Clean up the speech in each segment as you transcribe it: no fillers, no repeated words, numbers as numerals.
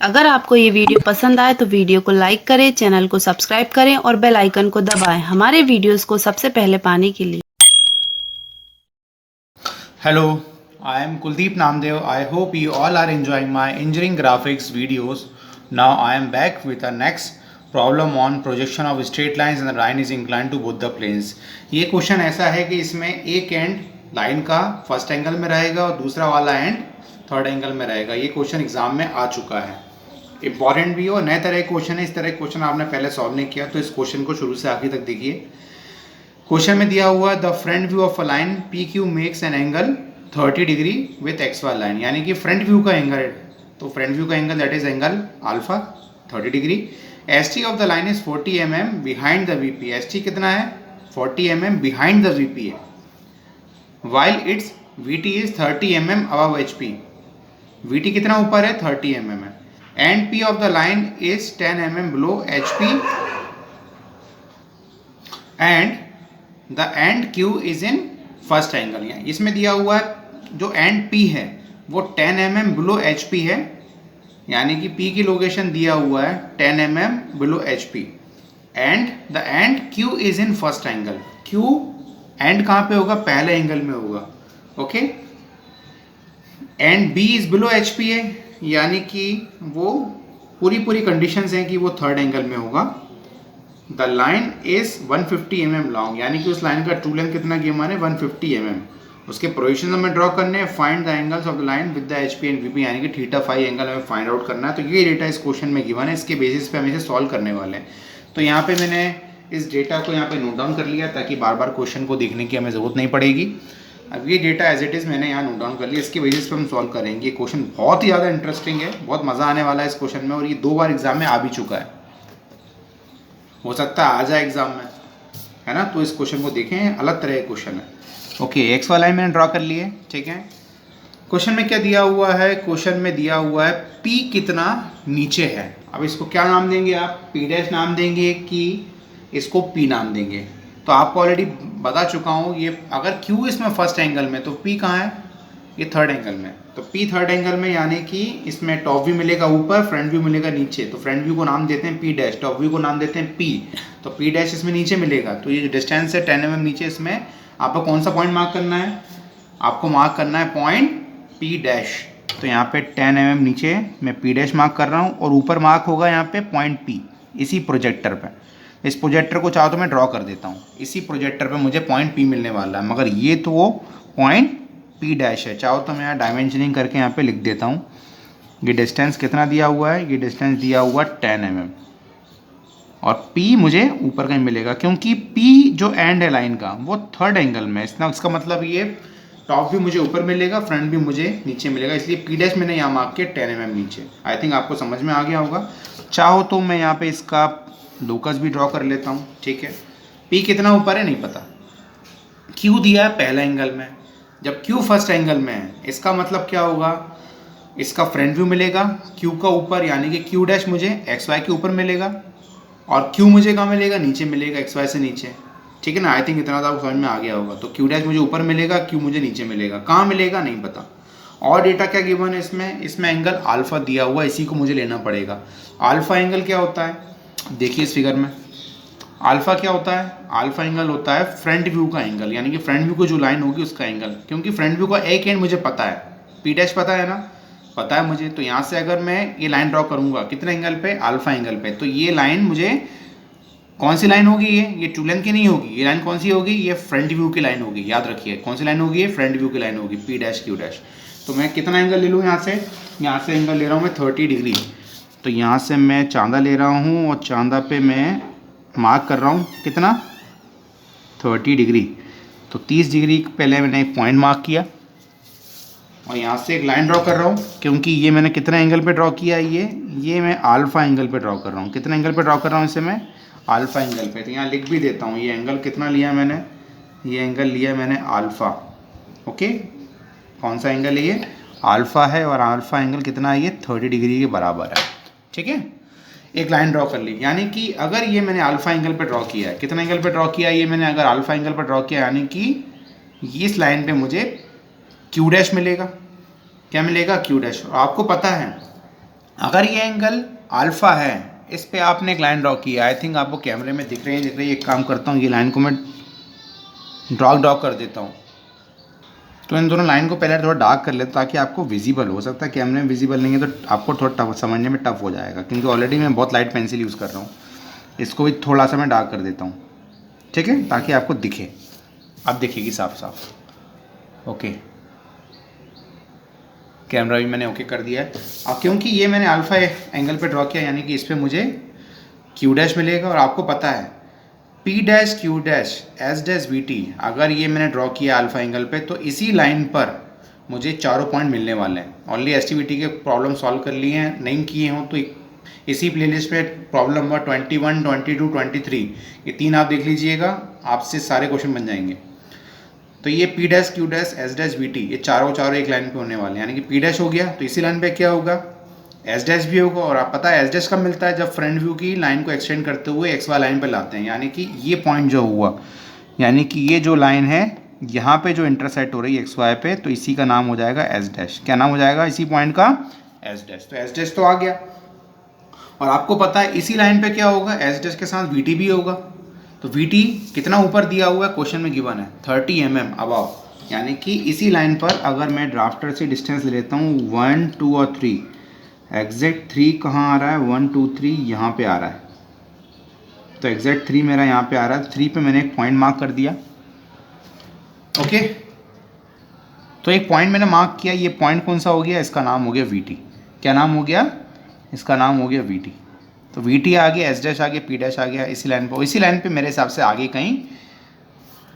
अगर आपको ये वीडियो पसंद आए तो वीडियो को लाइक करें, चैनल को सब्सक्राइब करें और बेल आइकन को दबाएं हमारे वीडियोस को सबसे पहले पाने के लिए। Hello, I am Kuldeep Namdev. I hope you all are enjoying my engineering graphics videos. Now I am back with the next problem on projection of straight lines and the line is inclined to both the planes. ये question ऐसा है कि इसमें एक and line का first angle में रहेगा और दूसरा वाला एंड थर्ड एंगल में रहेगा। ये क्वेश्चन एग्जाम में आ चुका है, इंपॉर्टेंट भी हो, नए तरह के क्वेश्चन है। इस तरह के क्वेश्चन आपने पहले सॉल्व नहीं किया तो इस क्वेश्चन को शुरू से आखिर तक देखिए। क्वेश्चन में दिया हुआ the front view of a line P Q makes an angle 30 degree with X Y line, यानी कि फ्रंट व्यू का एंगल, तो फ्रंट व्यू का angle that is angle alpha 30 degree. S T of the line is 40 mm behind the VP. S T कितना है? 40 mm behind the VP है, while it's V T is 30 mm above H P. We T कितना ऊपर है? 30 mm है। And P of the line is 10 mm below H P and the end Q is in first angle. इसमें दिया हुआ है जो एंड पी है वो 10 mm बिलो एच पी है, यानी कि पी की लोकेशन दिया हुआ है 10 mm below H P and the end Q is in first angle. Q end कहाँ पे होगा? पहले एंगल में होगा। Okay, and B is below H P है, यानी कि वो पूरी कंडीशंस हैं कि वो थर्ड एंगल में होगा। The line is 150 mm long, यानी कि उस लाइन का ट्रू लेंथ कितना किया मैंने? 150 mm। उसके प्रोजेक्शन हमें ड्रॉ करने हैं। Find the angles of the line with the H P and VP, यानी कि थीटा फाई एंगल हमें फाइंड आउट करना है। तो ये डेटा इस क्वेश्चन में गिवन है, इसके बेसिस पे हम इसे सॉल्व करने वाले हैं। तो यहाँ पे मैंने इस डेटा को यहाँ पे नोट डाउन कर लिया ताकि बार बार क्वेश्चन को देखने की हमें ज़रूरत नहीं पड़ेगी। अब ये डेटा एज इट इज़ मैंने यहाँ नोट डाउन कर लिया, इसके बेसिस पे हम सॉल्व करेंगे। ये क्वेश्चन बहुत ही ज़्यादा इंटरेस्टिंग है, बहुत मज़ा आने वाला है इस क्वेश्चन में, और ये 2 बार एग्जाम में आ भी चुका है, हो सकता है आ जाए एग्जाम में, है ना। तो इस क्वेश्चन को देखें, अलग तरह का क्वेश्चन है। ओके, एक्स वाला लाइन मैंने ड्रॉ कर लिए, ठीक है। क्वेश्चन में क्या दिया हुआ है? क्वेश्चन में दिया हुआ है P कितना नीचे है। अब इसको क्या नाम देंगे आप? P डैश नाम देंगे कि इसको P नाम देंगे? तो आपको ऑलरेडी बता चुका हूँ, ये अगर Q इसमें फर्स्ट एंगल में तो P कहाँ है? ये थर्ड एंगल में। तो P थर्ड एंगल में, यानी कि इसमें टॉप व्यू मिलेगा ऊपर, फ्रंट व्यू मिलेगा नीचे। तो फ्रंट व्यू को नाम देते हैं P डैश, टॉप व्यू को नाम देते हैं P। तो P डैश इसमें नीचे मिलेगा। तो ये जो डिस्टेंस है 10 mm नीचे, इसमें आपको कौन सा पॉइंट मार्क करना है? आपको मार्क करना है पॉइंट P डैश। तो यहाँ पे 10 mm नीचे मैं P डैश मार्क कर रहा हूँ और ऊपर मार्क होगा यहाँ पे पॉइंट P, इसी प्रोजेक्टर पे। इस प्रोजेक्टर को चाहो तो मैं ड्रॉ कर देता हूँ, इसी प्रोजेक्टर पे मुझे पॉइंट P मिलने वाला है, मगर ये तो वो पॉइंट P डैश है। चाहो तो मैं यहाँ डायमेंशनिंग करके यहाँ पे लिख देता हूँ। ये डिस्टेंस कितना दिया हुआ है? ये डिस्टेंस दिया हुआ 10 mm, और P मुझे ऊपर कहीं मिलेगा, क्योंकि P जो एंड है लाइन का वो थर्ड एंगल में है। इसका मतलब ये टॉप भी मुझे ऊपर मिलेगा, फ्रंट भी मुझे नीचे मिलेगा, इसलिए P डैश मैंने यहाँ मार्क किया 10 mm नीचे। आई थिंक आपको समझ में आ गया होगा। चाहो तो मैं यहाँ पे इसका लोकस भी ड्रॉ कर लेता हूँ, ठीक है। P कितना ऊपर है नहीं पता, Q दिया है पहला एंगल में। जब Q फर्स्ट एंगल में है, इसका मतलब क्या होगा? इसका फ्रंट व्यू मिलेगा Q का ऊपर, यानी कि Q डैश मुझे एक्स वाई के ऊपर मिलेगा, और Q मुझे कहाँ मिलेगा? नीचे मिलेगा, एक्स वाई से नीचे, ठीक है ना। आई थिंक इतना तो आपको समझ में आ गया होगा। तो Q डैश मुझे ऊपर मिलेगा, Q मुझे नीचे मिलेगा, कहाँ मिलेगा नहीं पता। और डेटा क्या गिवन है इसमें एंगल अल्फा दिया हुआ, इसी को मुझे लेना पड़ेगा। अल्फा एंगल क्या होता है? देखिए इस फिगर में, अल्फा क्या होता है? अल्फा एंगल होता है फ्रंट व्यू का एंगल, यानी कि फ्रंट व्यू को जो लाइन होगी उसका एंगल। क्योंकि फ्रंट व्यू का एक एंड मुझे पता है, P डैश पता है ना, पता है मुझे। तो यहाँ से अगर मैं ये लाइन ड्रॉ करूँगा कितने एंगल पे? अल्फा एंगल पे। तो ये लाइन मुझे कौन सी लाइन होगी? ये ट्रू लेंथ की नहीं होगी। ये लाइन कौन सी होगी? ये फ्रंट व्यू की लाइन होगी, याद रखिए। कौन सी लाइन होगी? ये फ्रंट व्यू की लाइन होगी, P डैश Q डैश। तो मैं कितना एंगल ले लूँ यहाँ से एंगल ले रहा हूँ मैं 30 डिग्री। तो यहाँ से मैं चांदा ले रहा हूँ और चांदा पे मैं मार्क कर रहा हूँ कितना? 30 डिग्री। तो 30 डिग्री पहले मैंने एक पॉइंट मार्क किया और यहाँ से एक लाइन ड्रॉ कर रहा हूँ, क्योंकि ये मैंने कितना एंगल पे ड्रॉ किया है? ये मैं अल्फा एंगल पे ड्रॉ कर रहा हूँ। कितना एंगल पे ड्रॉ कर रहा हूँ इसे मैं? अल्फा एंगल पे। तो यहाँ लिख भी देता हूँ, ये एंगल कितना लिया मैंने? ये एंगल लिया मैंने अल्फा। ओके, कौन सा एंगल है? ये अल्फा है, और अल्फा एंगल कितना है? ये 30 डिग्री के बराबर है, ठीक है। एक लाइन ड्रॉ कर ली, यानी कि अगर ये मैंने अल्फा एंगल पे ड्रॉ किया है, कितना एंगल पे ड्रॉ किया है? ये मैंने अगर अल्फा एंगल पे ड्रॉ किया, यानी कि इस लाइन पे मुझे Q डैश मिलेगा। क्या मिलेगा? Q dash. और आपको पता है अगर ये एंगल अल्फ़ा है, इस पे आपने एक लाइन ड्रॉ की है, आई थिंक आपको कैमरे में दिख रही है, एक काम करता हूँ, ये लाइन को मैं ड्रॉ कर देता हूँ। तो इन दोनों लाइन को पहले थोड़ा डार्क कर लेता हूँ ताकि आपको विजिबल हो सकता है, कैमरे में विजिबल नहीं है तो आपको थोड़ा टफ समझने में टफ हो जाएगा, क्योंकि ऑलरेडी मैं बहुत लाइट पेंसिल यूज़ कर रहा हूँ। इसको भी थोड़ा सा मैं डार्क कर देता हूँ, ठीक है, ताकि आपको दिखे, अब दिखेगी साफ साफ। ओके, कैमरा भी मैंने ओके कर दिया है। अब क्योंकि ये मैंने अल्फ़ा एंगल पे ड्रॉ किया, यानी कि इस पर मुझे क्यू डैश मिलेगा, और आपको पता है P dash Q dash S dash we T, अगर ये मैंने ड्रॉ किया अल्फ़ा एंगल पे तो इसी लाइन पर मुझे चारों पॉइंट मिलने वाले हैं। Only S T V T के प्रॉब्लम सॉल्व कर लिए हैं, नहीं किए हों तो इसी प्लेलिस्ट में प्रॉब्लम नंबर 21, 22, 23 ये 3 आप देख लीजिएगा, आपसे सारे क्वेश्चन बन जाएंगे। तो ये P dash Q dash S dash we T ये चारों एक लाइन पे होने वाले हैं, यानी कि पी डैश हो गया तो इसी लाइन पे क्या होगा, एस डैश भी होगा। और आप पता है एस डैश कब मिलता है, जब फ्रंट व्यू की लाइन को एक्सटेंड करते हुए एक्स वाई लाइन पे लाते हैं, यानी कि ये पॉइंट जो हुआ, यानी कि ये जो लाइन है यहाँ पे जो इंटरसेक्ट हो रही है एक्स वाई पे, तो इसी का नाम हो जाएगा एस डैश। क्या नाम हो जाएगा इसी पॉइंट का, एस डैश। तो एस डैश तो आ गया, और आपको पता है इसी लाइन पे क्या होगा, एस डैश के साथ वी टी भी होगा। तो वी टी कितना ऊपर दिया हुआ है, क्वेश्चन में गिवन है 30 mm अबाव, यानी कि इसी लाइन पर अगर मैं ड्राफ्टर से डिस्टेंस ले लेता हूँ 1, 2 और 3, एग्जैक्ट 3 कहाँ आ रहा है, 1, 2, 3 यहाँ पे आ रहा है, तो एग्जैक्ट 3 मेरा यहाँ पे आ रहा है, 3 पे मैंने एक पॉइंट मार्क कर दिया। ओके, तो एक पॉइंट मैंने मार्क किया, ये पॉइंट कौन सा हो गया, इसका नाम हो गया वी टी। क्या नाम हो गया, इसका नाम हो गया वी टी। तो वी टी आ गया, एस डैश आ गया, पी डैश आ गया, इसी लाइन पर, इसी लाइन पे मेरे हिसाब से आगे कहीं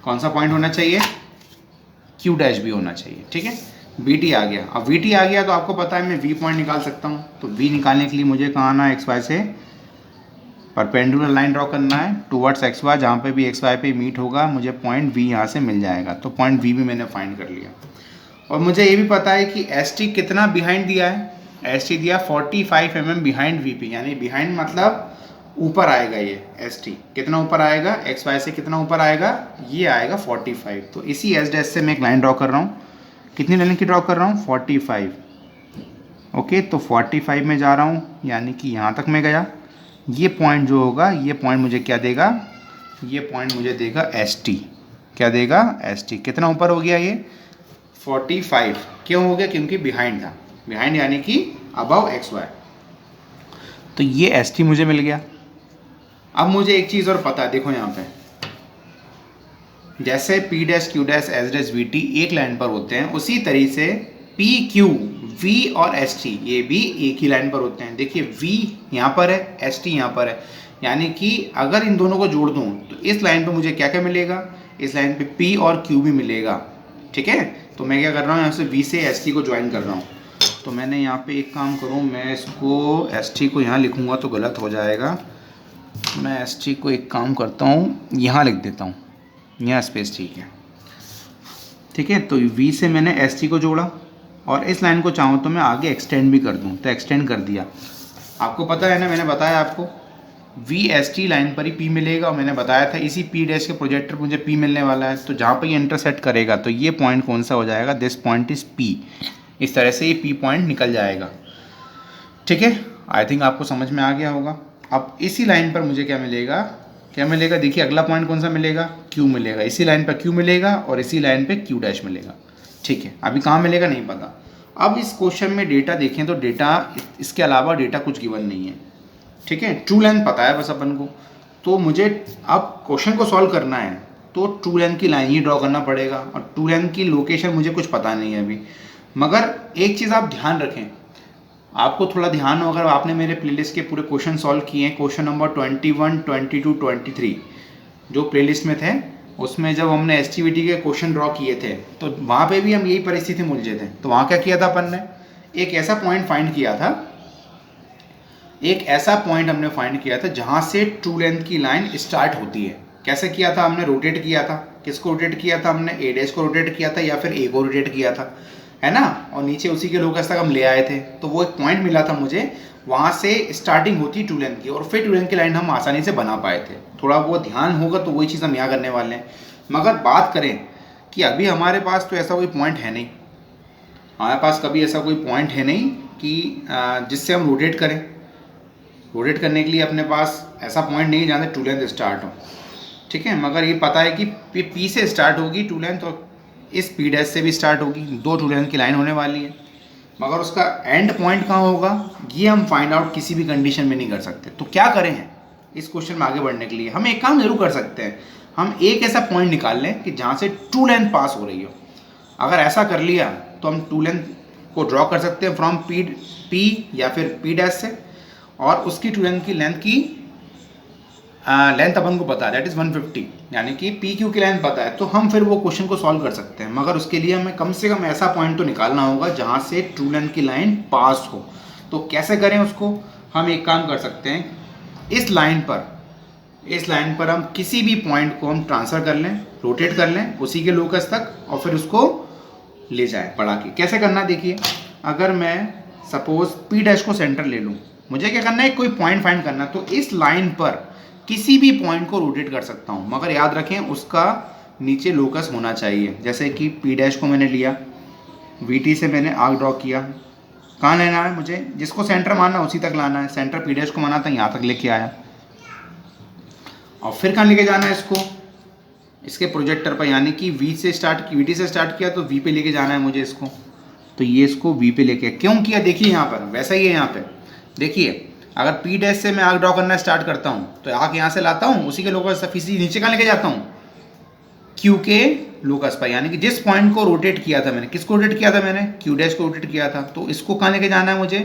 कौन सा पॉइंट होना चाहिए, क्यू डैश भी होना चाहिए, ठीक है। वी टी आ गया, अब वी टी आ गया तो आपको पता है मैं वी पॉइंट निकाल सकता हूँ। तो वी निकालने के लिए मुझे कहाँ आना है, एक्स वाई से परपेंडिकुलर लाइन ड्रॉ करना है टूवर्ड्स एक्स वाई, जहाँ पे भी एक्स वाई पे मीट होगा मुझे पॉइंट वी यहाँ से मिल जाएगा। तो पॉइंट वी भी मैंने फाइंड कर लिया, और मुझे ये भी पता है कि एस टी कितना बिहाइंड दिया है, एस टी दिया 45 mm बिहाइंड वी पी, यानी बिहाइंड मतलब ऊपर आएगा, ये एस टी कितना ऊपर आएगा, एक्स वाई से कितना ऊपर आएगा, ये आएगा 45। तो इसी एस डैश से मैं एक लाइन ड्रॉ कर रहा हूँ, कितनी लाइन की ड्रॉ कर रहा हूँ, 45। ओके, तो 45 में जा रहा हूँ, यानी कि यहाँ तक मैं गया, ये पॉइंट जो होगा, ये पॉइंट मुझे क्या देगा, ये पॉइंट मुझे देगा एस टी। क्या देगा, एस टी। कितना ऊपर हो गया ये, 45। क्यों हो गया, क्योंकि बिहाइंड था, बिहाइंड यानी कि अबव एक्स वाई। तो ये एस टी मुझे मिल गया। अब मुझे एक चीज़ और पता है, देखो यहाँ पे जैसे P dash Q dash S dash we T एक लाइन पर होते हैं, उसी तरीके से पी क्यू वी और एस टी ये भी एक ही लाइन पर होते हैं। देखिए वी यहाँ पर है, एस टी यहाँ पर है, यानी कि अगर इन दोनों को जोड़ दूँ तो इस लाइन पे मुझे क्या क्या मिलेगा, इस लाइन पे पी और क्यू भी मिलेगा, ठीक है। तो मैं क्या कर रहा हूँ, यहाँ से वी से एस टी को ज्वाइन कर रहा हूँ। तो मैंने यहाँ पे एक काम करूँ, मैं इसको एस टी को यहाँ लिखूँगा तो गलत हो जाएगा, मैं एस टी को एक काम करता हूँ यहाँ लिख देता हूँ, यहाँ स्पेस ठीक है, ठीक है। तो वी से मैंने एस टी को जोड़ा, और इस लाइन को चाहूँ तो मैं आगे एक्सटेंड भी कर दूँ, तो एक्सटेंड कर दिया। आपको पता है ना, मैंने बताया आपको वी एस टी लाइन पर ही पी मिलेगा, और मैंने बताया था इसी पी डैश के प्रोजेक्टर मुझे पी मिलने वाला है। तो जहाँ पर ये इंटरसेक्ट करेगा तो ये पॉइंट कौन सा हो जाएगा, दिस पॉइंट इज़ पी। इस तरह से ये पी पॉइंट निकल जाएगा, ठीक है। आई थिंक आपको समझ में आ गया होगा। अब इसी लाइन पर मुझे क्या मिलेगा, क्या मिलेगा, देखिए अगला पॉइंट कौन सा मिलेगा, क्यू मिलेगा। इसी लाइन पर क्यू मिलेगा और इसी लाइन पे क्यू डैश मिलेगा, ठीक है। अभी कहाँ मिलेगा नहीं पता। अब इस क्वेश्चन में डेटा देखें तो डेटा, इसके अलावा डेटा कुछ गिवन नहीं है, ठीक है। ट्रू लेंथ पता है बस अपन को, तो मुझे अब क्वेश्चन को सॉल्व करना है तो ट्रू लेंथ की लाइन ही ड्रॉ करना पड़ेगा, और ट्रू लेंथ की लोकेशन मुझे कुछ पता नहीं है अभी। मगर एक चीज़ आप ध्यान रखें, आपको थोड़ा ध्यान हो, अगर आपने मेरे प्लेलिस्ट के पूरे क्वेश्चन सॉल्व किए हैं, क्वेश्चन नंबर 21, 22, 23 जो प्लेलिस्ट में थे, उसमें जब हमने एसटीवीटी के क्वेश्चन ड्रॉ किए थे तो वहाँ पे भी हम यही परिस्थिति में उलझे थे। तो वहाँ क्या किया था अपन ने, एक ऐसा पॉइंट फाइंड किया था, एक ऐसा पॉइंट हमने फाइंड किया था जहाँ से ट्रू लेंथ की लाइन स्टार्ट होती है। कैसे किया था हमने, रोटेट किया था। किसको रोटेट किया था हमने, ए डैश को रोटेट किया था या फिर ए को रोटेट किया था, है ना। और नीचे उसी के लोकस तक हम ले आए थे, तो वो एक पॉइंट मिला था मुझे, वहाँ से स्टार्टिंग होती ट्रू लेंथ की, और फिर ट्रू लेंथ की लाइन हम आसानी से बना पाए थे। थोड़ा वो ध्यान होगा तो वही चीज़ हम यहाँ करने वाले हैं। मगर बात करें कि अभी हमारे पास तो ऐसा कोई पॉइंट है नहीं, हमारे पास कभी ऐसा कोई पॉइंट है नहीं कि जिससे हम रोटेट करें। रोटेट करने के लिए अपने पास ऐसा पॉइंट नहीं है जहाँ से टू लेंथ स्टार्ट हो, ठीक है। मगर ये पता है कि पी से स्टार्ट होगी टू लेंथ और इस पी डैश से भी स्टार्ट होगी, दो टू लेंथ की लाइन होने वाली है। मगर उसका एंड पॉइंट कहाँ होगा ये हम फाइंड आउट किसी भी कंडीशन में नहीं कर सकते। तो क्या करें इस क्वेश्चन में आगे बढ़ने के लिए? हम एक काम जरूर कर सकते हैं, हम एक ऐसा पॉइंट निकाल लें कि जहाँ से टू लेंथ पास हो रही हो। अगर ऐसा कर लिया तो हम टू लेंथ को ड्रॉ कर सकते हैं फ्रॉम पी या फिर पी डैश से, और उसकी टू लेंथ की लेंथ अपन को पता है, दैट इज़ 150, यानी कि पी क्यू की लेंथ पता है, तो हम फिर वो क्वेश्चन को सॉल्व कर सकते हैं। मगर उसके लिए हमें कम से कम ऐसा पॉइंट तो निकालना होगा जहाँ से ट्रू लेंथ की लाइन पास हो। तो कैसे करें उसको? हम एक काम कर सकते हैं, इस लाइन पर हम किसी भी पॉइंट को हम ट्रांसफ़र कर लें, रोटेट कर लें उसी के लोकस तक, और फिर उसको ले जाएं बढ़ा के। कैसे करना देखिए, अगर मैं सपोज पी डैश को सेंटर ले लूँ, मुझे क्या करना है, कोई पॉइंट फाइंड करना। तो इस लाइन पर किसी भी पॉइंट को रोटेट कर सकता हूँ, मगर याद रखें उसका नीचे लोकस होना चाहिए। जैसे कि पी डैश को मैंने लिया, वी टी से मैंने आर्क ड्रॉ किया, कहाँ लेना है मुझे, जिसको सेंटर मानना उसी तक लाना है। सेंटर पी डैश को माना था, यहाँ तक लेके आया, और फिर कहाँ लेके जाना है इसको, इसके प्रोजेक्टर पर, यानी कि वी टी से स्टार्ट किया तो वी पे लेके जाना है मुझे इसको। तो ये इसको वी पे लेके क्यों किया, देखिए यहाँ पर वैसा ही है। यहाँ पे देखिए, अगर पी डैश से मैं आर्क ड्रॉ करना स्टार्ट करता हूँ तो आर्क यहाँ से लाता हूँ, उसी के लोकस फिर नीचे कहाँ लेके जाता हूँ, क्यू के लोकस पर, यानी कि जिस पॉइंट को रोटेट किया था मैंने, किसको रोटेट किया था मैंने, क्यू डैश को रोटेट किया था। तो इसको कहाँ लेके जाना है मुझे,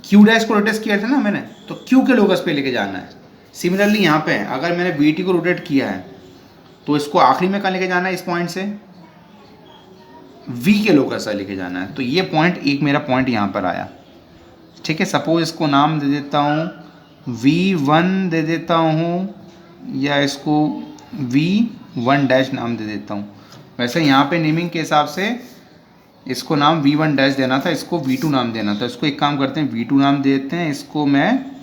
क्यू डैश को रोटेट किया था ना मैंने, तो क्यू के लोकस पे लेके जाना है। सिमिलरली यहाँ पे अगर मैंने वी टी को रोटेट किया है तो इसको आखिरी में कहाँ लेके जाना है, इस पॉइंट से वी के लोकस से लेके जाना है। तो ये पॉइंट, एक मेरा पॉइंट यहाँ पर आया, ठीक है। सपोज इसको नाम दे देता हूँ V1 दे देता हूँ, या इसको V1 डैश नाम दे देता हूँ। वैसे यहाँ पे नेमिंग के हिसाब से इसको नाम V1 डैश देना था, इसको V2 नाम देना था। इसको एक काम करते हैं, V2 नाम दे देते हैं, इसको मैं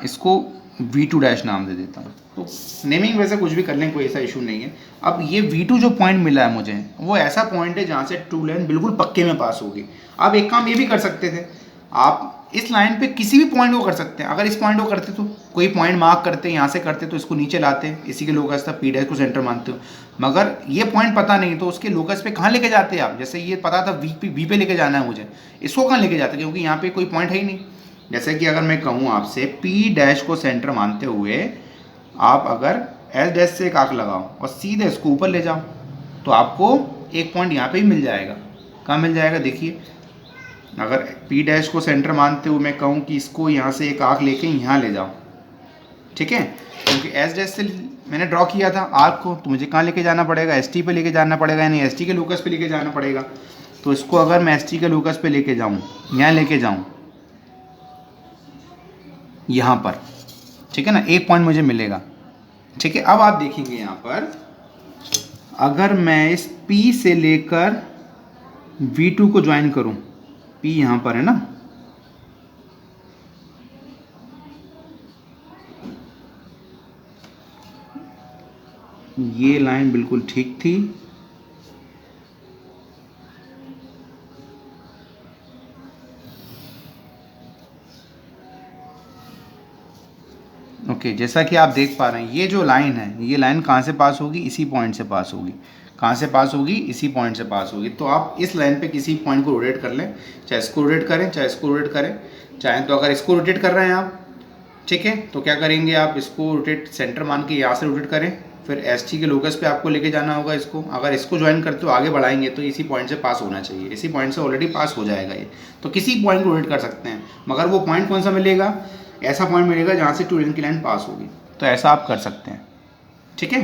इसको V2 डैश नाम दे देता हूँ। तो नेमिंग वैसे कुछ भी कर लें, कोई ऐसा इशू नहीं है। अब ये V2 जो पॉइंट मिला है मुझे, वो ऐसा पॉइंट है जहाँ से ट्रू लेंथ बिल्कुल पक्के में पास होगी। आप एक काम ये भी कर सकते थे, आप इस लाइन पे किसी भी पॉइंट को कर सकते हैं। अगर इस पॉइंट को करते तो कोई पॉइंट मार्क करते, यहाँ से करते तो इसको नीचे लाते, इसी के लोकस था, पी डैश को सेंटर मानते हो। मगर ये पॉइंट पता नहीं तो उसके लोकस पे कहाँ लेके जाते आप? जैसे ये पता था वी पे लेके जाना है मुझे, इसको कहाँ लेके जाते, क्योंकि यहाँ पे कोई पॉइंट है ही नहीं। जैसे कि अगर मैं कहूँ आपसे पी डैश को सेंटर मानते हुए आप अगर एस डैश से एक आर्क लगाओ और सीधे इसको ऊपर ले जाओ, तो आपको एक पॉइंट यहाँ पे ही मिल जाएगा। कहाँ मिल जाएगा देखिए, अगर पी डैश को सेंटर मानते हुए मैं कहूँ कि इसको यहाँ से एक आर्क लेके यहाँ ले जाओ, ठीक है, क्योंकि एस डैश से मैंने ड्रॉ किया था आर्क को, तो मुझे कहाँ लेके जाना पड़ेगा, एस टी पे लेके जाना पड़ेगा, यानी एस टी के लोकस पे लेके जाना पड़ेगा। तो इसको अगर मैं एस टी के लोकस पे लेके जाऊँ, यहाँ लेके जाऊँ यहाँ पर, ठीक है ना, एक पॉइंट मुझे मिलेगा, ठीक है। अब आप देखेंगे यहाँ पर, अगर मैं इस P से लेकर V2 को ज्वाइन करूँ, P यहाँ पर है ना, ये लाइन बिल्कुल ठीक थी, ओके। जैसा कि आप देख पा रहे हैं, ये जो लाइन है, ये लाइन कहाँ से पास होगी, इसी पॉइंट से पास होगी। कहाँ से पास होगी, इसी पॉइंट से पास होगी। तो आप इस लाइन पे किसी पॉइंट को रोटेट कर लें, चाहे इसको रोटेट करें, चाहे इसको रोटेट करें, चाहे तो अगर इसको रोटेट कर रहे हैं आप, ठीक है, तो क्या करेंगे आप, इसको रोटेट सेंटर मान के यहाँ से रोटेट करें, फिर एस टी के लोकस पे आपको लेके जाना होगा इसको। अगर इसको ज्वाइन करते हो आगे बढ़ाएंगे तो इसी पॉइंट से पास होना चाहिए, इसी पॉइंट से ऑलरेडी पास हो जाएगा ये। तो किसी पॉइंट को रोटेट कर सकते हैं, मगर वो पॉइंट कौन सा मिलेगा, ऐसा पॉइंट मिलेगा जहाँ से ट्रू लेंथ की लाइन पास होगी। तो ऐसा आप कर सकते हैं, ठीक है।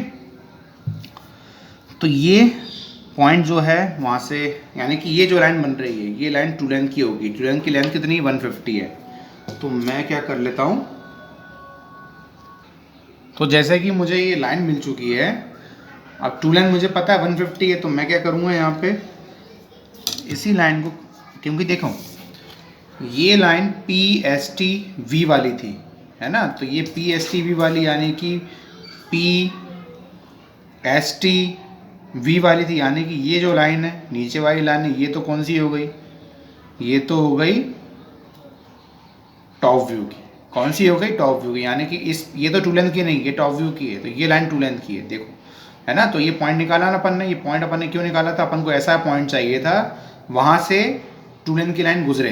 तो ये पॉइंट जो है वहाँ से, यानी कि ये जो लाइन बन रही है, ये लाइन ट्रू लेंथ की होगी। ट्रू लेंथ की लेंथ कितनी, 150 है। तो मैं क्या कर लेता हूँ, तो जैसे कि मुझे ये लाइन मिल चुकी है, अब ट्रू लेंथ मुझे पता है 150 है, तो मैं क्या करूँगा यहाँ पे इसी लाइन को, क्योंकि देखो ये line P S T V वाली थी, है ना, तो ये पी एस टी वी वाली, यानी कि पी एस टी वी वाली थी, यानी कि ये जो लाइन है नीचे वाली लाइन है, ये तो कौन सी हो गई, ये तो हो गई टॉप व्यू की। कौन सी हो गई, टॉप व्यू की, यानी कि ये तो टू लेंथ की नहीं, ये टॉप व्यू की है, तो ये लाइन टू लेंथ की है, देखो है ना। तो ये पॉइंट निकाला ना अपन ने, ये पॉइंट अपन ने क्यों निकाला था, अपन को ऐसा पॉइंट चाहिए था वहाँ से टू लेंथ की लाइन गुजरे,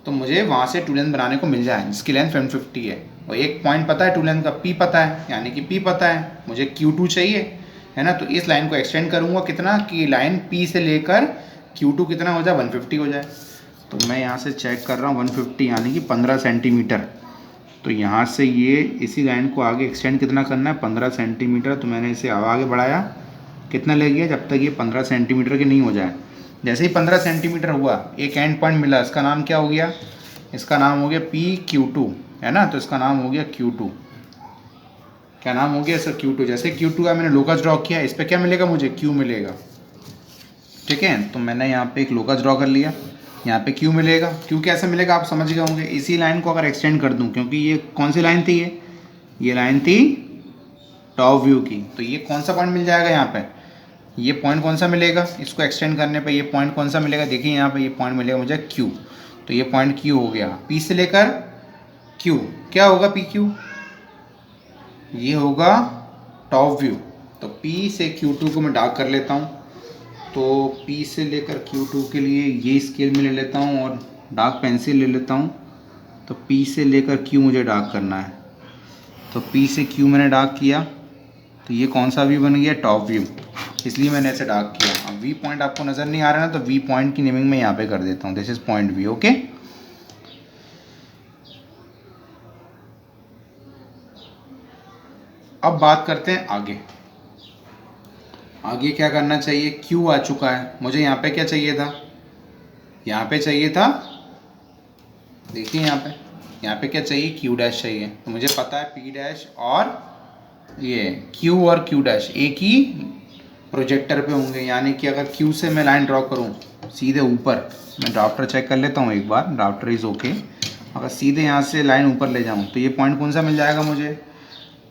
तो मुझे वहाँ से टू लेंथ बनाने को मिल जाए जिसकी लेंथ 150 है, और एक पॉइंट पता है टू लेंथ का, पी पता है, यानी कि पी पता है, मुझे Q2 चाहिए, है ना। तो इस लाइन को एक्सटेंड करूँगा कितना, कि लाइन P से लेकर Q2 कितना हो जाए, 150 हो जाए। तो मैं यहाँ से चेक कर रहा हूँ 150 यानी कि 15 सेंटीमीटर। तो यहाँ से ये इसी लाइन को आगे एक्सटेंड कितना करना है, 15 सेंटीमीटर। तो मैंने इसे आगे बढ़ाया, कितना ले गया, जब तक ये 15 सेंटीमीटर की नहीं हो जाए। जैसे ही 15 सेंटीमीटर हुआ, एक एंड पॉइंट मिला, इसका नाम क्या हो गया, इसका नाम हो गया PQ2, है ना। तो इसका नाम हो गया Q2, क्या नाम हो गया सर, Q2। जैसे Q2 का मैंने लोकस ड्रॉ किया, इस पर क्या मिलेगा मुझे, Q मिलेगा, ठीक है। तो मैंने यहाँ पे एक लोकस ड्रॉ कर लिया, यहाँ पे Q मिलेगा। Q कैसे मिलेगा आप समझ गए होंगे, इसी लाइन को अगर एक्सटेंड कर दूँ, क्योंकि ये कौन सी लाइन थी, ये लाइन थी टॉप व्यू की, तो ये कौन सा पॉइंट मिल जाएगा यहाँ पे, ये पॉइंट कौन सा मिलेगा, इसको एक्सटेंड करने पे ये पॉइंट कौन सा मिलेगा, देखिए यहाँ पे ये पॉइंट मिलेगा मुझे Q। तो ये पॉइंट Q हो गया, P से लेकर Q, क्या होगा PQ, ये होगा टॉप व्यू। तो P से Q2 को मैं डार्क कर लेता हूँ, तो P से लेकर Q2 के लिए ये स्केल में ले लेता हूँ और डार्क पेंसिल ले लेता हूँ। तो P से लेकर Q मुझे डार्क करना है, तो P से Q मैंने डार्क किया, तो ये कौन सा व्यू बन गया, टॉप व्यू, इसलिए मैंने ऐसे डार्क किया। अब V पॉइंट आपको नज़र नहीं आ रहा ना, तो V पॉइंट की नेमिंग मैं यहाँ पे कर देता हूँ, this is point V, okay. अब बात करते हैं आगे, आगे क्या करना चाहिए, Q आ चुका है, मुझे यहाँ पे क्या चाहिए था, यहाँ पे चाहिए था, देखिए यहाँ पे क्या चाहिए, Q डैश चाहिए। तो मुझे पता है P डैश और ये Q और Q डैश एक ही प्रोजेक्टर पे होंगे, यानी कि अगर Q से मैं लाइन ड्रॉ करूँ सीधे ऊपर, मैं ड्राफ्टर चेक कर लेता हूँ एक बार, ड्राफ्टर इज़ ओके। अगर सीधे यहाँ से लाइन ऊपर ले जाऊँ तो ये पॉइंट कौन सा मिल जाएगा मुझे,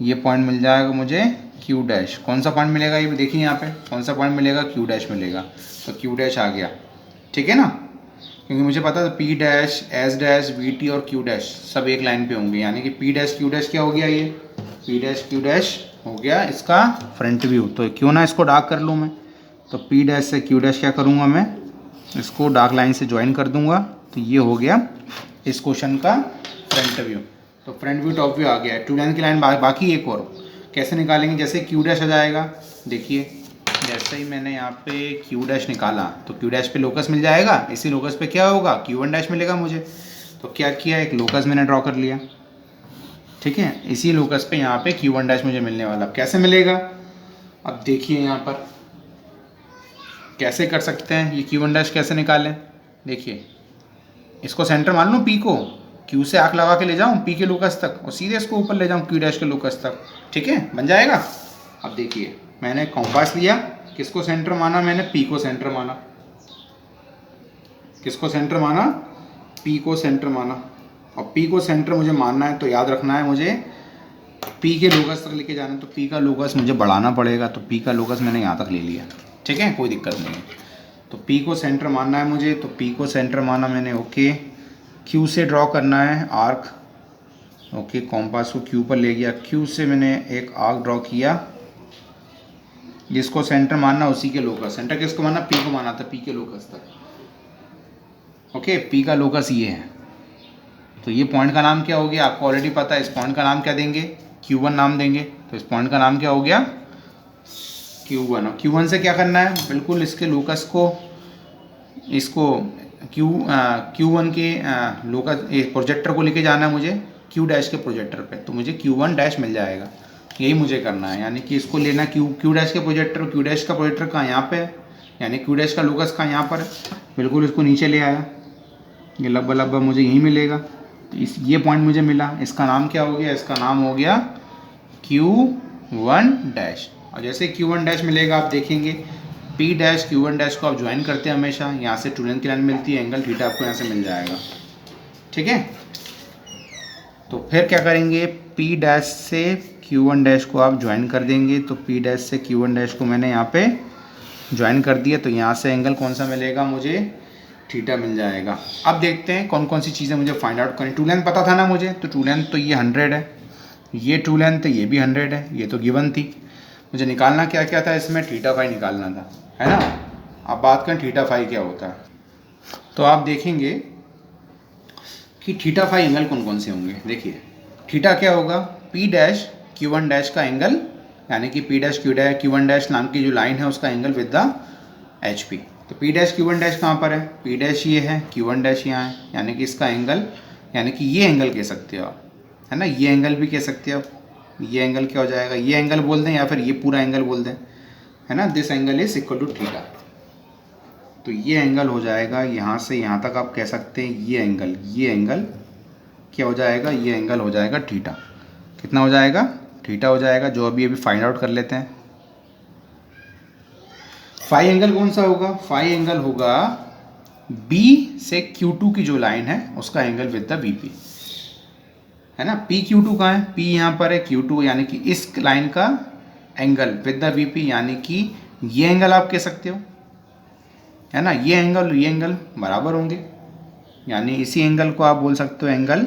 ये पॉइंट मिल जाएगा मुझे Q डैश। कौन सा पॉइंट मिलेगा, ये देखिए यहाँ पे कौन सा पॉइंट मिलेगा, Q डैश मिलेगा। तो Q डैश आ गया, ठीक है ना, क्योंकि मुझे पता था P dash, S dash, VT और Q डैश सब एक लाइन पे होंगे, यानी कि P डैश Q डैश क्या हो गया, ये P डैश Q डैश हो गया इसका फ्रंट व्यू। तो क्यों ना इसको डार्क कर लूँ मैं, तो P डैश से Q डैश क्या करूँगा मैं, इसको डार्क लाइन से ज्वाइन कर दूँगा। तो ये हो गया इस क्वेश्चन का फ्रंट व्यू। तो फ्रंट व्यू टॉप व्यू आ गया है। टू लाइन की लाइन बाकी एक और कैसे निकालेंगे, जैसे Q डैश आ जाएगा, देखिए जैसे ही मैंने यहाँ पे Q डैश निकाला तो Q डैश पे लोकस मिल जाएगा, इसी लोकस पे क्या होगा, Q1 डैश मिलेगा मुझे। तो क्या किया, एक लोकस मैंने ड्रॉ कर लिया, ठीक है, इसी लोकस पे यहाँ पे Q1 डैश मुझे मिलने वाला। अब कैसे मिलेगा, अब देखिए यहाँ पर कैसे कर सकते हैं, ये Q1 डैश कैसे निकालें, देखिए इसको सेंटर मान लूँ P को, Q से आँख लगा के ले जाऊँ P के लोकस तक और सीधे इसको ऊपर ले जाऊँ Q डैश के लोकस तक, ठीक है, बन जाएगा। अब देखिए मैंने कॉम्पास लिया, किसको सेंटर माना मैंने, P को सेंटर माना, किसको सेंटर माना, P को सेंटर माना। और P को सेंटर मुझे मानना है तो याद रखना है मुझे P के लोकस तक लेके जाना है, तो P का लोकस मुझे बढ़ाना पड़ेगा। तो P का लोकस मैंने यहाँ तक ले लिया, ठीक है, कोई दिक्कत नहीं है। तो P को सेंटर मानना है मुझे, तो P को सेंटर माना मैंने, ओके। Q से ड्रॉ करना है आर्क, ओके, कॉम्पास को Q पर ले गया, Q से मैंने एक आर्क ड्रॉ किया, जिसको सेंटर मानना उसी के लोकस, सेंटर किसको माना, P को माना था, P के लोकस तक, ओके। P का लोकस ये है, तो ये पॉइंट का नाम क्या हो गया, आपको ऑलरेडी पता है, इस पॉइंट का नाम क्या देंगे, Q1 नाम देंगे। तो इस पॉइंट का नाम क्या हो गया, Q1। और Q1 से क्या करना है, बिल्कुल इसके लोकस को, इसको Q1 के लोकस प्रोजेक्टर को लेके जाना है मुझे Q डैश के प्रोजेक्टर पे, तो मुझे Q1 डैश मिल जाएगा। यही मुझे करना है, यानी कि इसको लेना Q डैश के प्रोजेक्टर, Q डैश का प्रोजेक्टर कहाँ, यहाँ पे है, यानी Q डैश का लोकस कहाँ, यहाँ पर है, बिल्कुल इसको नीचे ले आया, ये लगभग लगभग मुझे यहीं मिलेगा। तो ये पॉइंट मुझे मिला, इसका नाम क्या हो गया, इसका नाम हो गया Q1 डैश। और जैसे Q1 डैश मिलेगा आप देखेंगे P डैश Q1 डैश को आप ज्वाइन करते हैं हमेशा, यहाँ से टू लेंथ की लाइन मिलती है, एंगल थीटा आपको यहाँ से मिल जाएगा, ठीक है। तो फिर क्या करेंगे, P डैश से Q1 डैश को आप ज्वाइन कर देंगे। तो P डैश से Q1 डैश को मैंने यहाँ पे ज्वाइन कर दिया तो यहाँ से एंगल कौन सा मिलेगा मुझे, थीटा मिल जाएगा। अब देखते हैं कौन कौन सी चीज़ें मुझे फाइंड आउट करनी। टू लेंथ पता था ना मुझे, तो टू लेंथ तो ये 100 है, ये टू लेंथ ये भी 100 है, ये तो गिवन थी। मुझे निकालना क्या क्या था इसमें, थीटा फाई निकालना था, है ना। अब बात करें थीटा फाई क्या होता है, तो आप देखेंगे कि थीटा फाई एंगल कौन कौन से होंगे। देखिए थीटा क्या होगा, P dash Q one dash का एंगल, यानी कि P dash Q one dash नाम की जो लाइन है उसका angle with the H P. तो P dash Q one dash कहाँ पर है, पी डैश ये है, क्यू वन डैश यहाँ है, यानी कि इसका एंगल, यानी कि ये एंगल कह सकते हो आप, है ना, ये एंगल भी कह सकते हो आप। ये एंगल क्या हो जाएगा, ये एंगल बोल दें या फिर ये पूरा एंगल बोल दें, है ना। This angle is equal to theta. तो ये एंगल हो जाएगा यहाँ से यहाँ तक आप कह सकते हैं, ये एंगल क्या हो जाएगा, ये एंगल हो जाएगा थीटा। कितना हो जाएगा, थीटा हो जाएगा, जो अभी फाइंड आउट कर लेते हैं। फाई एंगल कौन सा होगा, फाई एंगल होगा बी से Q2 की जो लाइन है उसका एंगल विद द VP, है ना। P Q2 कहाँ है, P यहाँ पर है, Q2 यानी कि इस लाइन का एंगल विद द VP, यानी कि ये एंगल आप कह सकते हो, है ना। ये एंगल बराबर होंगे, यानी इसी एंगल को आप बोल सकते हो एंगल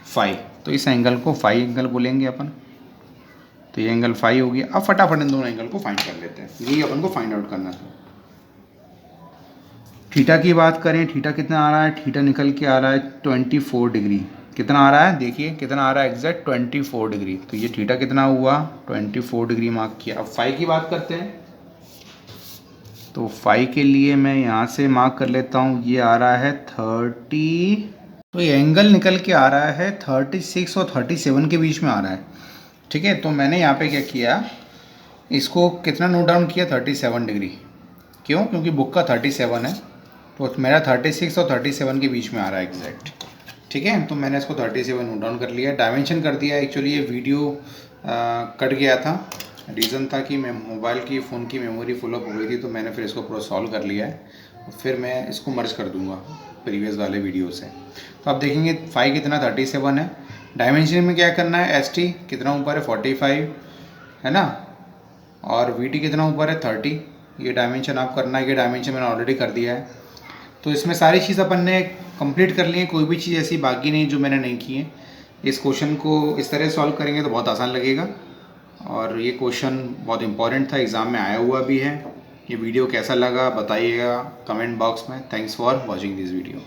फाई। तो इस एंगल को फाई एंगल बोलेंगे अपन। तो ये एंगल फाई हो गया। अब फटाफट इन दोनों एंगल को फाइंड कर लेते हैं, यही अपन को फाइंड आउट करना था। थीटा की बात करें, थीटा कितना आ रहा है, थीटा निकल के आ रहा है 24 डिग्री। कितना आ रहा है, देखिए कितना आ रहा है एग्जैक्ट 24 डिग्री। तो ये थीटा कितना हुआ, 24 डिग्री मार्क किया। अब फाई की बात करते हैं, तो फाई के लिए मैं यहाँ से मार्क कर लेता हूँ, ये आ रहा है 30। तो ये एंगल निकल के आ रहा है 36 और 37 के बीच में आ रहा है, ठीक है। तो मैंने यहाँ पे क्या किया, इसको कितना नोट डाउन किया, 37 डिग्री। क्यों, क्योंकि बुक का 37 है, तो मेरा 36 और 37 के बीच में आ रहा है एग्जैक्ट, ठीक है। तो मैंने इसको 37 नोट डाउन कर लिया, डायमेंशन कर दिया। एक्चुअली ये वीडियो कट गया था, रीज़न था कि मैं मोबाइल की फ़ोन की मेमोरी फुल अप हो गई थी, तो मैंने फिर इसको पूरा सॉल्व कर लिया है। फिर मैं इसको मर्ज कर दूंगा प्रीवियस वाले वीडियो से। तो आप देखेंगे फाई कितना 37 है। डायमेंशन में क्या करना है, एस टी कितना ऊपर है 45, है ना, और वी टी कितना ऊपर है 30। ये डायमेंशन आप करना है, ये डायमेंशन मैंने ऑलरेडी कर दिया है। तो इसमें सारी चीज़ अपन ने कंप्लीट कर ली है, कोई भी चीज़ ऐसी बाकी नहीं जो मैंने नहीं की है। इस क्वेश्चन को इस तरह सॉल्व करेंगे तो बहुत आसान लगेगा, और ये क्वेश्चन बहुत इंपॉर्टेंट था, एग्ज़ाम में आया हुआ भी है। ये वीडियो कैसा लगा बताइएगा कमेंट बॉक्स में। Thanks for watching this video.